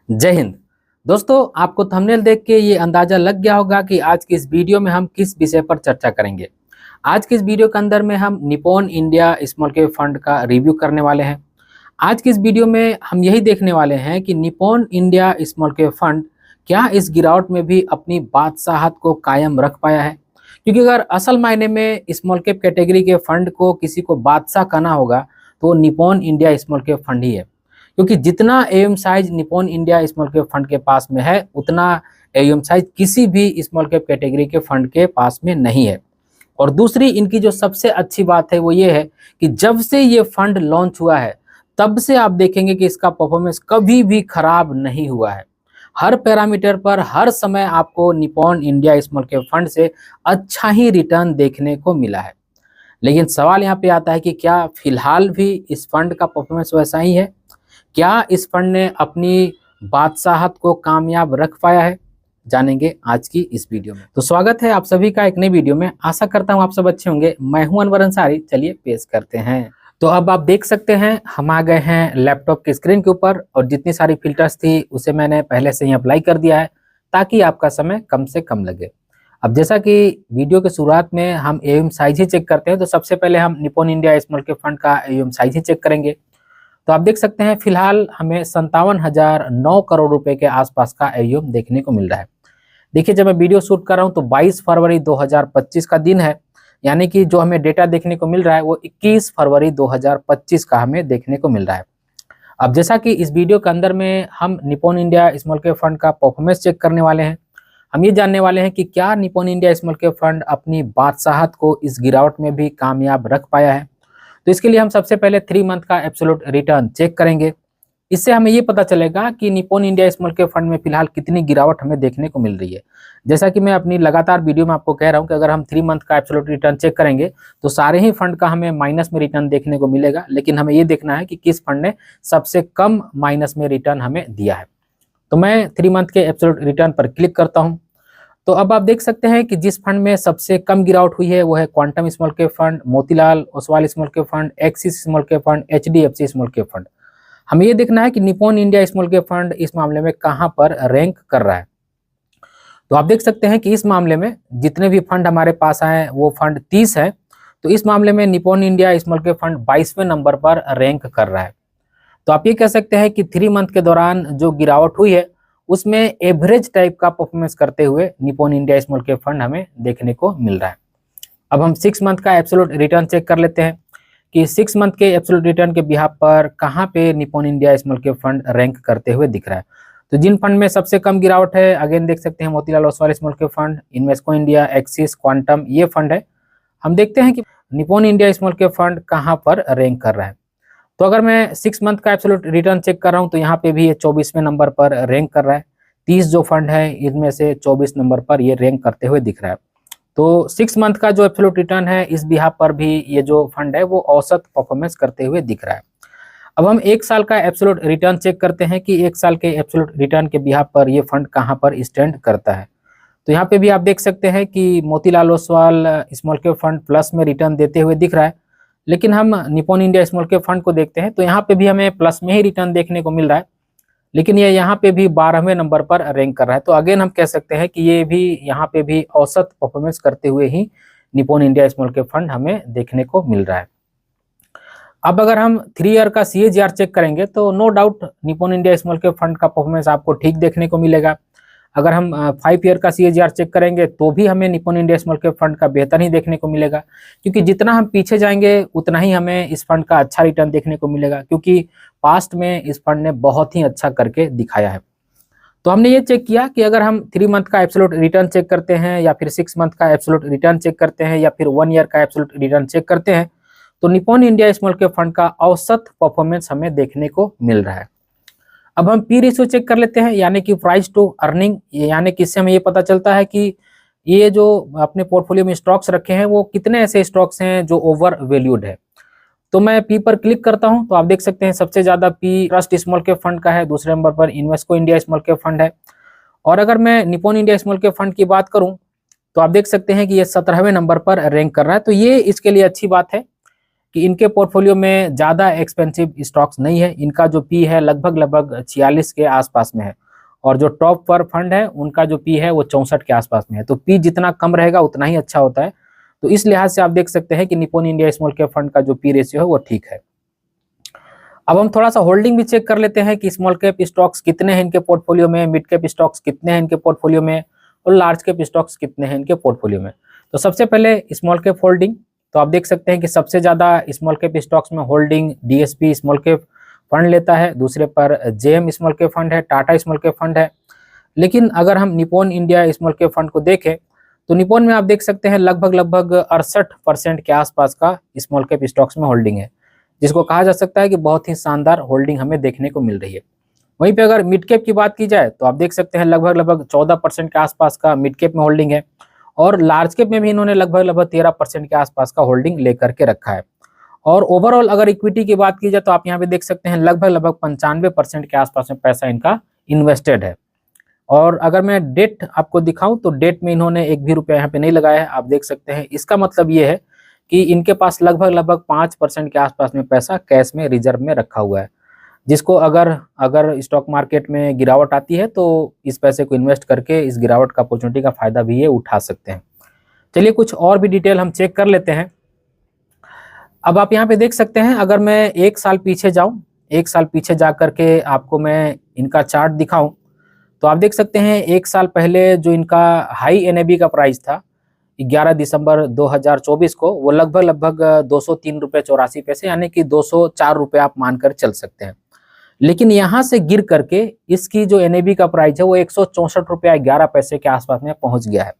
जय हिंद। दोस्तों, आपको थंबनेल देख के ये अंदाजा लग गया होगा कि आज की इस वीडियो में हम किस विषय पर चर्चा करेंगे। आज की इस वीडियो के अंदर में हम Nippon India small cap fund का रिव्यू करने वाले हैं। आज की इस वीडियो में हम यही देखने वाले हैं कि Nippon India small cap fund क्या इस गिरावट में भी अपनी बादशाहत को कायम रख पाया है। क्योंकि अगर असल मायने में स्मॉल कैप कैटेगरी के फंड को किसी को बादशाह कहना होगा तो Nippon India small cap fund ही है। क्योंकि जितना AUM size Nippon India small cap fund के पास में है, उतना एम साइज किसी भी स्मॉल कैप कैटेगरी के फंड के पास में नहीं है। और दूसरी इनकी जो सबसे अच्छी बात है वो ये है कि जब से ये फंड लॉन्च हुआ है तब से आप देखेंगे कि इसका परफॉर्मेंस कभी भी खराब नहीं हुआ है। हर पैरामीटर पर हर समय आपको Nippon India small cap fund से अच्छा ही रिटर्न देखने को मिला है। लेकिन सवाल यहाँ पे आता है कि क्या फिलहाल भी इस फंड का परफॉर्मेंस वैसा ही है? क्या इस फंड ने अपनी बादशाहत को कामयाब रख पाया है? जानेंगे आज की इस वीडियो में। तो स्वागत है आप सभी का एक नई वीडियो में। आशा करता हूं आप सब अच्छे होंगे। मैं हूं अनवर अंसारी। चलिए पेश करते हैं। तो अब आप देख सकते हैं हम आ गए हैं लैपटॉप की स्क्रीन के ऊपर, और जितनी सारी फिल्टर्स थी उसे मैंने पहले से ही अप्लाई कर दिया है ताकि आपका समय कम से कम लगे। अब जैसा कि वीडियो के शुरुआत में हम एम साइज ही चेक करते हैं, तो सबसे पहले हम Nippon India small cap fund का एम साइज ही चेक करेंगे। तो आप देख सकते हैं फिलहाल हमें 57,009 करोड़ रुपए के आसपास का एयूएम देखने को मिल रहा है। देखिए, जब मैं वीडियो शूट कर रहा हूं तो 22 फरवरी 2025 का दिन है, यानी कि जो हमें डेटा देखने को मिल रहा है वो 21 फरवरी 2025 का हमें देखने को मिल रहा है। अब जैसा कि इस वीडियो के अंदर में हम Nippon India small cap fund का परफॉर्मेंस चेक करने वाले हैं। हम ये जानने वाले हैं कि क्या Nippon India small cap fund अपनी बादशाहत को इस गिरावट में भी कामयाब रख पाया है। तो इसके लिए हम सबसे पहले 3 मंथ का एब्सोल्यूट रिटर्न चेक करेंगे। इससे हमें ये पता चलेगा कि Nippon India small cap fund में फिलहाल कितनी गिरावट हमें देखने को मिल रही है। जैसा कि मैं अपनी लगातार वीडियो में आपको कह रहा हूं कि अगर हम 3 मंथ का एब्सोल्यूट रिटर्न चेक करेंगे तो सारे ही फंड का हमें माइनस में रिटर्न देखने को मिलेगा, लेकिन हमें ये देखना है कि किस फंड ने सबसे कम माइनस में रिटर्न हमें दिया है। तो मैं 3 मंथ के एब्सोल्यूट रिटर्न पर क्लिक करता हूँ। तो अब आप देख सकते हैं कि जिस फंड में सबसे कम गिरावट हुई है वो है quantum small cap fund, Motilal Oswal small cap fund, axis small cap fund, HDFC small cap fund. हमें ये देखना है कि Nippon India small cap fund इस मामले में कहां पर रैंक कर रहा है। तो आप देख सकते हैं कि इस मामले में जितने भी फंड हमारे पास आए वो फंड 30 है। तो इस मामले में Nippon India small cap fund 22वें नंबर पर रैंक कर रहा है। तो आप ये कह सकते हैं कि 3 मंथ के दौरान जो गिरावट हुई है उसमें एवरेज टाइप का परफॉर्मेंस करते हुए Nippon India small cap fund हमें देखने को मिल रहा है। अब हम 6 मंथ का एब्सोल्यूट रिटर्न चेक कर लेते हैं कि 6 मंथ के एब्सोल्यूट रिटर्न के बिहाफ पर कहां पे Nippon India small cap fund rank करते हुए दिख रहा है। तो जिन फंड में सबसे कम गिरावट है, अगेन देख सकते हैं Motilal Oswal small cap fund, Invesco India, axis, quantum, ये फंड है। हम देखते हैं कि Nippon India small cap fund कहां पर रैंक कर रहा है। तो अगर मैं 6 मंथ का एब्सोल्यूट रिटर्न चेक कर रहा हूं तो यहाँ पे भी ये 24वें नंबर पर रैंक कर रहा है। 30 जो फंड है इनमें से 24 नंबर पर ये रैंक करते हुए दिख रहा है। तो 6 मंथ का जो एब्सोल्यूट रिटर्न है इस बिहाफ पर भी ये जो फंड है वो औसत परफॉर्मेंस करते हुए दिख रहा है। अब हम 1 साल का एब्सोल्यूट रिटर्न चेक करते हैं कि 1 साल के एब्सोल्यूट रिटर्न के बिहाफ पर ये फंड कहाँ पर स्टैंड करता है। तो यहाँ पे भी आप देख सकते हैं कि Motilal Oswal small cap fund plus में रिटर्न देते हुए दिख रहा है, लेकिन हम Nippon India small cap fund को देखते हैं तो यहाँ पे भी हमें प्लस में ही रिटर्न देखने को मिल रहा है, लेकिन ये यहाँ पे भी 12वें नंबर पर रैंक कर रहा है। तो अगेन हम कह सकते हैं कि ये भी यहाँ पे भी औसत परफॉर्मेंस करते हुए ही Nippon India small cap fund हमें देखने को मिल रहा है। अब अगर हम 3 ईयर का CAGR चेक करेंगे तो no doubt Nippon India small cap fund का परफॉर्मेंस आपको ठीक देखने को मिलेगा। अगर हम 5 ईयर का CAGR चेक करेंगे तो भी हमें Nippon India small cap fund का बेहतर ही देखने को मिलेगा, क्योंकि जितना हम पीछे जाएंगे उतना ही हमें इस फंड का अच्छा रिटर्न देखने को मिलेगा, क्योंकि पास्ट में इस फंड ने बहुत ही अच्छा करके दिखाया है। तो हमने ये चेक किया कि अगर हम 3 मंथ का एब्सोल्यूट रिटर्न चेक करते हैं या फिर 6 मंथ का एब्सोल्यूट रिटर्न चेक करते हैं या फिर 1 ईयर का एब्सोल्यूट रिटर्न चेक करते हैं तो Nippon India small cap fund का औसत परफॉर्मेंस हमें देखने को मिल रहा है। अब हम पी रेशियो चेक कर लेते हैं, यानी कि प्राइस टू अर्निंग, यानी कि इससे हमें ये पता चलता है कि ये जो अपने पोर्टफोलियो में स्टॉक्स रखे हैं वो कितने ऐसे स्टॉक्स हैं जो ओवर वैल्यूड है। तो मैं पी पर क्लिक करता हूं तो आप देख सकते हैं सबसे ज्यादा P trust small cap fund का है, दूसरे नंबर पर Invesco India small cap fund है। और अगर मैं Nippon India small cap fund की बात करूं तो आप देख सकते हैं कि ये 17वें नंबर पर रैंक कर रहा है। तो ये इसके लिए अच्छी बात है कि इनके पोर्टफोलियो में ज़्यादा एक्सपेंसिव स्टॉक्स नहीं है। इनका जो पी है लगभग 46 के आसपास में है, और जो टॉप पर फंड है उनका जो पी है वो 64 के आसपास में है। तो पी जितना कम रहेगा उतना ही अच्छा होता है। तो इस लिहाज से आप देख सकते हैं कि Nippon India small cap fund का जो पी रेशियो है वो ठीक है। अब हम थोड़ा सा होल्डिंग भी चेक कर लेते हैं कि स्मॉल कैप स्टॉक्स कितने हैं इनके पोर्टफोलियो में, मिड कैप स्टॉक्स कितने हैं इनके पोर्टफोलियो में, और लार्ज कैप स्टॉक्स कितने हैं इनके पोर्टफोलियो में। तो सबसे पहले स्मॉल कैप होल्डिंग, तो आप देख सकते हैं कि सबसे ज़्यादा स्मॉल कैप स्टॉक्स में holding DSP small cap fund लेता है, दूसरे पर जेएम स्मॉल कैप फंड है, टाटा स्मॉल कैप फंड है। लेकिन अगर हम Nippon India small cap fund को देखें तो निप्पॉन में आप देख सकते हैं लगभग 68% के आसपास का स्मॉल कैप स्टॉक्स में होल्डिंग है, जिसको कहा जा सकता है कि बहुत ही शानदार होल्डिंग हमें देखने को मिल रही है। वहीं पे अगर मिड कैप की बात की जाए तो आप देख सकते हैं लगभग 14% के आसपास का मिड कैप में होल्डिंग है, और लार्ज कैप में भी इन्होंने लगभग 13% के आसपास का होल्डिंग लेकर के रखा है। और ओवरऑल अगर इक्विटी की बात की जाए तो आप यहाँ पे देख सकते हैं लगभग 95% के आसपास में पैसा इनका इन्वेस्टेड है। और अगर मैं डेट आपको दिखाऊं तो डेट में इन्होंने एक भी रुपया यहाँ पे नहीं लगाया है, आप देख सकते हैं। इसका मतलब ये है कि इनके पास लगभग 5% के आसपास में पैसा कैश में रिजर्व में रखा हुआ है, जिसको अगर स्टॉक मार्केट में गिरावट आती है तो इस पैसे को इन्वेस्ट करके इस गिरावट का अपॉर्चुनिटी का फायदा भी ये उठा सकते हैं। चलिए कुछ और भी डिटेल हम चेक कर लेते हैं। अब आप यहाँ पे देख सकते हैं, अगर मैं एक साल पीछे जाऊं, एक साल पीछे जा करके आपको मैं इनका चार्ट दिखाऊं तो आप देख सकते हैं एक साल पहले जो इनका हाई एनएबी का प्राइस था 11 दिसंबर 2024 को, वो लगभग 203 रुपये 84 पैसे, यानी कि 204 रुपये आप मानकर चल सकते हैं। लेकिन यहाँ से गिर करके इसकी जो एनएबी का प्राइस है वो 164 रुपया 11 पैसे के आसपास में पहुंच गया है।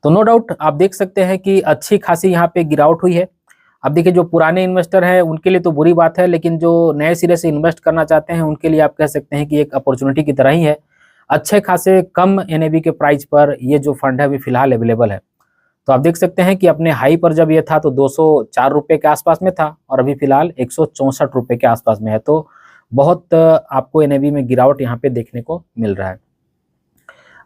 तो नो डाउट आप देख सकते हैं कि अच्छी खासी यहाँ पे गिरावट हुई है। अब देखिए जो पुराने इन्वेस्टर हैं उनके लिए तो बुरी बात है, लेकिन जो नए सिरे से इन्वेस्ट करना चाहते हैं उनके लिए आप कह सकते हैं कि एक अपॉर्चुनिटी की तरह ही है। अच्छे खासे कम एनएबी के प्राइस पर ये जो फंड है अभी फिलहाल अवेलेबल है। तो आप देख सकते हैं कि अपने हाई पर जब ये था तो 204 रुपये के आसपास में था, और अभी फिलहाल 164 रुपये के आसपास में है। तो बहुत आपको एनएबी में गिरावट यहाँ पे देखने को मिल रहा है।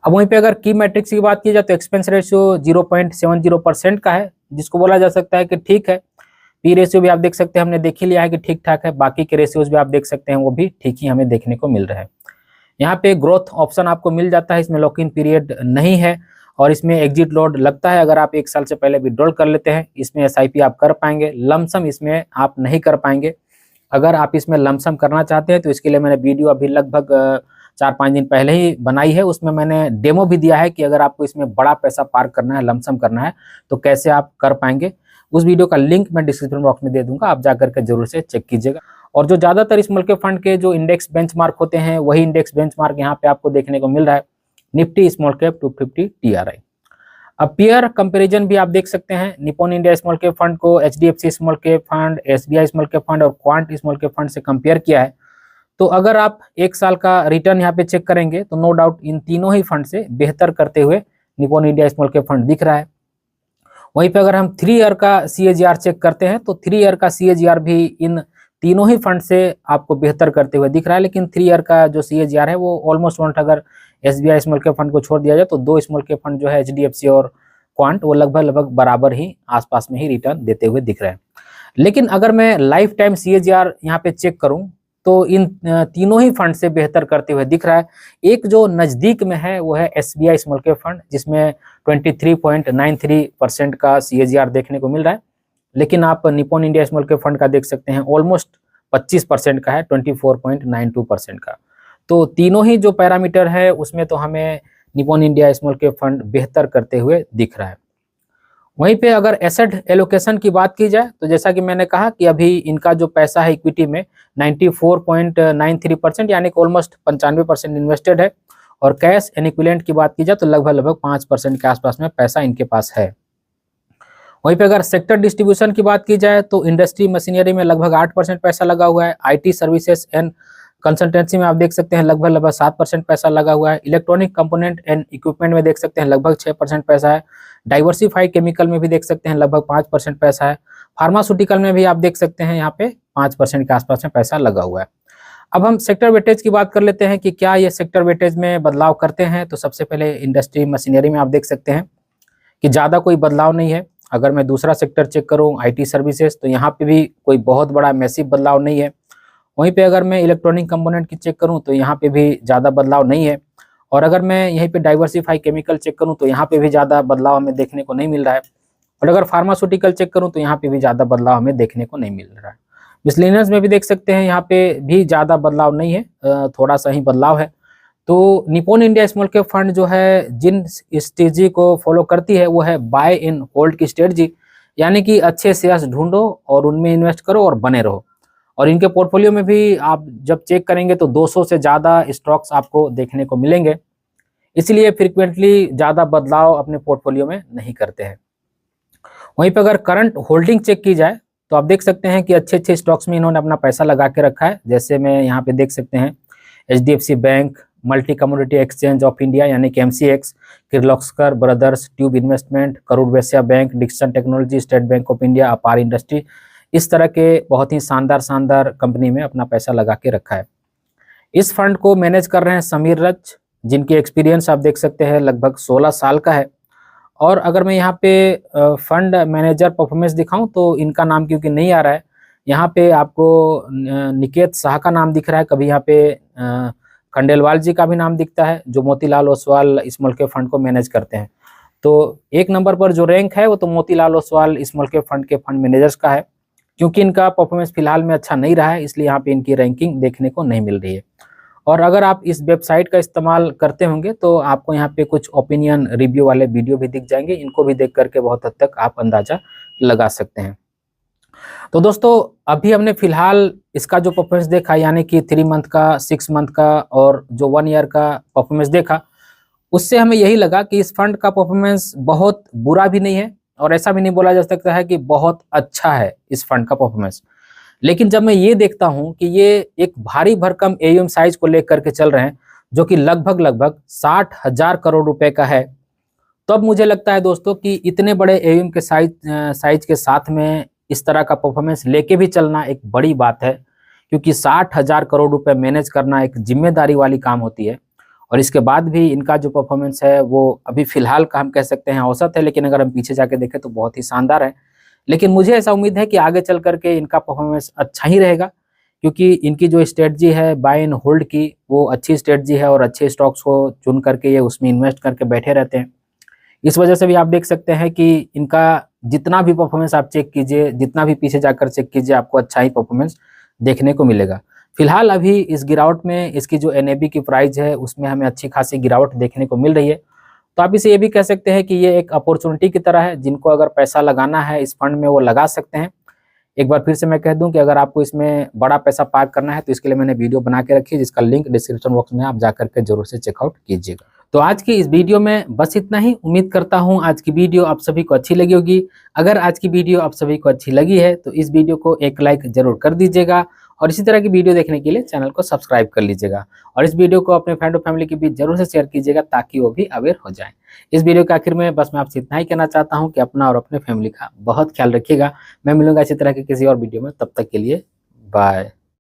अब वहीं पे अगर की मैट्रिक्स की बात की जाए तो एक्सपेंस रेशियो 0.70% का है, जिसको बोला जा सकता है कि ठीक है। पी रेशियो भी आप देख सकते हैं, हमने देख ही लिया है कि ठीक ठाक है। बाकी के रेशियोज भी आप देख सकते हैं वो भी ठीक ही हमें देखने को मिल रहा है। यहाँ पे ग्रोथ ऑप्शन आपको मिल जाता है, इसमें लॉक इन पीरियड नहीं है, और इसमें एग्जिट लोड लगता है अगर आप एक साल से पहले विड्रॉल कर लेते हैं। इसमें एसआईपी आप कर पाएंगे, लमसम इसमें आप नहीं कर पाएंगे। अगर आप इसमें लमसम करना चाहते हैं तो इसके लिए मैंने वीडियो अभी लगभग 4-5 दिन पहले ही बनाई है, उसमें मैंने डेमो भी दिया है कि अगर आपको इसमें बड़ा पैसा पार्क करना है, लमसम करना है, तो कैसे आप कर पाएंगे। उस वीडियो का लिंक मैं डिस्क्रिप्शन बॉक्स में दे दूंगा, आप जाकर के जरूर से चेक कीजिएगा। और जो ज़्यादातर स्मॉल कैप फंड के जो इंडेक्स बेंचमार्क होते हैं वही इंडेक्स बेंचमार्क यहाँ पे आपको देखने को मिल रहा है, निफ्टी स्मॉल कैप 250 टीआरआई। अब पीयर कंपैरिजन भी आप देख सकते हैं, Nippon India small cap fund को HDFC small cap fund, SBI small cap fund और क्वांट स्मॉल कैप फंड से कंपेयर किया है। तो अगर आप एक साल का रिटर्न यहाँ पे चेक करेंगे तो नो डाउट इन तीनों ही फंड से बेहतर करते हुए Nippon India small cap fund दिख रहा है। वहीं पे अगर हम 3 ईयर का CAGR चेक करते हैं तो 3 ईयर का CAGR भी इन तीनों ही फंड से आपको बेहतर करते हुए दिख रहा है। लेकिन 3 ईयर का जो CAGR है वो ऑलमोस्ट वन, अगर SBI स्मॉल कैप फंड को छोड़ दिया जाए तो 2 स्मॉल कैप फंड जो है HDFC और क्वांट, वो लगभग बराबर ही आसपास में ही रिटर्न देते हुए दिख रहे हैं। लेकिन अगर मैं लाइफ टाइम CAGR यहाँ पे चेक करूं तो इन तीनों ही फंड से बेहतर करते हुए दिख रहा है। एक जो नज़दीक में है वो है SBI स्मॉल कैप फंड, जिसमें 23.93% का CAGR देखने को मिल रहा है। लेकिन आप Nippon India small cap fund का देख सकते हैं ऑलमोस्ट 25% का है, 24.92% का। तो तीनों ही जो पैरामीटर है उसमें तो हमें Nippon India small cap fund बेहतर करते हुए दिख रहा है। वहीं पे अगर एसेट एलोकेशन की बात की जाए तो जैसा कि मैंने कहा कि अभी इनका जो पैसा है इक्विटी में 94.93% यानी कि ऑलमोस्ट 95% इन्वेस्टेड है, और कैश एंड इक्विवेलेंट की बात की जाए तो लगभग 5% के आसपास में पैसा इनके पास है। वहीं पे अगर सेक्टर डिस्ट्रीब्यूशन की बात की जाए तो इंडस्ट्री मशीनरी में लगभग 8% पैसा लगा हुआ है। IT सर्विसेज एंड कंसल्टेंसी में आप देख सकते हैं लगभग 7% पैसा लगा हुआ है। इलेक्ट्रॉनिक कंपोनेंट एंड इक्विपमेंट में देख सकते हैं लगभग 6% पैसा है। डाइवर्सिफाइड केमिकल में भी देख सकते हैं लगभग 5% पैसा है। फार्मास्यूटिकल में भी आप देख सकते हैं यहाँ पे 5% के आसपास में पैसा लगा हुआ है। अब हम सेक्टर वेटेज की बात कर लेते हैं कि क्या ये सेक्टर वेटेज में बदलाव करते हैं। तो सबसे पहले इंडस्ट्री मशीनरी में आप देख सकते हैं कि ज़्यादा कोई बदलाव नहीं है। अगर मैं दूसरा सेक्टर चेक करूं आईटी सर्विसेज, तो यहाँ पे भी कोई बहुत बड़ा मैसिव बदलाव नहीं है। वहीं पे अगर मैं इलेक्ट्रॉनिक कंपोनेंट की चेक करूं तो यहाँ पे भी ज़्यादा बदलाव नहीं है। और अगर मैं यहीं पे डाइवर्सिफाई केमिकल चेक करूं तो यहाँ पे भी ज़्यादा बदलाव हमें देखने को नहीं मिल रहा है। और अगर फार्मास्यूटिकल चेक करूं तो यहाँ पे भी ज़्यादा बदलाव हमें देखने को नहीं मिल रहा है। मिसलेनियस में भी देख सकते हैं, यहाँ पे भी ज़्यादा बदलाव नहीं है, थोड़ा सा ही बदलाव है। तो Nippon India small cap fund जो है जिन स्ट्रेटजी को फॉलो करती है वो है बाय इन होल्ड की स्ट्रेटजी, यानी कि अच्छे शेयर्स ढूंढो और उनमें इन्वेस्ट करो और बने रहो। और इनके पोर्टफोलियो में भी आप जब चेक करेंगे तो 200 से ज़्यादा स्टॉक्स आपको देखने को मिलेंगे, इसलिए फ्रिक्वेंटली ज़्यादा बदलाव अपने पोर्टफोलियो में नहीं करते हैं। वहीं पर अगर करंट होल्डिंग चेक की जाए तो आप देख सकते हैं कि अच्छे अच्छे स्टॉक्स में इन्होंने अपना पैसा लगा के रखा है। जैसे मैं यहाँ पे देख सकते हैं HDFC Bank, Multi Commodity Exchange of India यानी कि MCX, Kirloskar Brothers, Tube Investment, Karur Vysya Bank, Dixon Technology, State Bank of India, Apar Industry, इस तरह के बहुत ही शानदार कंपनी में अपना पैसा लगा के रखा है। इस फंड को मैनेज कर रहे हैं समीर रच, जिनकी एक्सपीरियंस आप देख सकते हैं लगभग 16 साल का है। और अगर मैं यहाँ पे फंड मैनेजर परफॉर्मेंस दिखाऊं तो इनका नाम क्योंकि नहीं आ रहा है, यहाँ पे आपको निकेत शाह का नाम दिख रहा है, कभी यहाँ पे खंडेलवाल जी का भी नाम दिखता है जो Motilal Oswal small cap fund को मैनेज करते हैं। तो एक नंबर पर जो रैंक है वो तो Motilal Oswal small cap fund के फंड मैनेजर्स का है। क्योंकि इनका परफॉर्मेंस फिलहाल में अच्छा नहीं रहा है, इसलिए यहाँ पे इनकी रैंकिंग देखने को नहीं मिल रही है। और अगर आप इस वेबसाइट का इस्तेमाल करते होंगे तो आपको यहाँ पे कुछ ओपिनियन रिव्यू वाले वीडियो भी दिख जाएंगे, इनको भी देख करके बहुत हद तक आप अंदाजा लगा सकते हैं। तो दोस्तों अभी हमने फिलहाल इसका जो परफॉर्मेंस देखा, यानी कि 3 मंथ का, 6 मंथ का और जो 1 ईयर का परफॉर्मेंस देखा, उससे हमें यही लगा कि इस फंड का परफॉर्मेंस बहुत बुरा भी नहीं है और ऐसा भी नहीं बोला जा सकता है कि बहुत अच्छा है इस फंड का परफॉर्मेंस। लेकिन जब मैं ये देखता हूं कि ये एक भारी भरकम AUM साइज को लेकर के चल रहे हैं जो कि लगभग 60,000 करोड़ रुपए का है, तब मुझे लगता है दोस्तों कि इतने बड़े AUM के साइज के साथ में इस तरह का परफॉर्मेंस लेके भी चलना एक बड़ी बात है। क्योंकि 60,000 करोड़ रुपए मैनेज करना एक जिम्मेदारी वाली काम होती है। और इसके बाद भी इनका जो परफॉर्मेंस है वो अभी फिलहाल का हम कह सकते हैं औसत है, लेकिन अगर हम पीछे जाके देखें तो बहुत ही शानदार है। लेकिन मुझे ऐसा उम्मीद है कि आगे चल करके इनका परफॉर्मेंस अच्छा ही रहेगा, क्योंकि इनकी जो स्ट्रेटजी है बाय एंड होल्ड की वो अच्छी स्ट्रेटजी है और अच्छे स्टॉक्स को चुन करके ये उसमें इन्वेस्ट करके बैठे रहते हैं। इस वजह से भी आप देख सकते हैं कि इनका जितना भी परफॉर्मेंस आप चेक कीजिए, जितना भी पीछे जाकर चेक कीजिए, आपको अच्छा ही परफॉर्मेंस देखने को मिलेगा। फिलहाल अभी इस गिरावट में इसकी जो NAV की प्राइस है उसमें हमें अच्छी खासी गिरावट देखने को मिल रही है। तो आप इसे ये भी कह सकते हैं कि ये एक अपॉर्चुनिटी की तरह है, जिनको अगर पैसा लगाना है इस फंड में वो लगा सकते हैं। एक बार फिर से मैं कह दूं कि अगर आपको इसमें बड़ा पैसा पार्क करना है तो इसके लिए मैंने वीडियो बना के रखी है, जिसका लिंक डिस्क्रिप्शन बॉक्स में आप जाकर के जरूर से चेकआउट कीजिएगा। तो आज की इस वीडियो में बस इतना ही। उम्मीद करता हूं आज की वीडियो आप सभी को अच्छी लगी होगी। अगर आज की वीडियो आप सभी को अच्छी लगी है तो इस वीडियो को एक लाइक जरूर कर दीजिएगा और इसी तरह की वीडियो देखने के लिए चैनल को सब्सक्राइब कर लीजिएगा और इस वीडियो को अपने फ्रेंड और फैमिली के बीच जरूर से शेयर कीजिएगा ताकि वो भी अवेयर हो जाए। इस वीडियो के आखिर में बस मैं आपसे इतना ही कहना चाहता हूँ कि अपना और अपने फैमिली का बहुत ख्याल रखिएगा। मैं मिलूंगा इसी तरह के किसी और वीडियो में, तब तक के लिए बाय।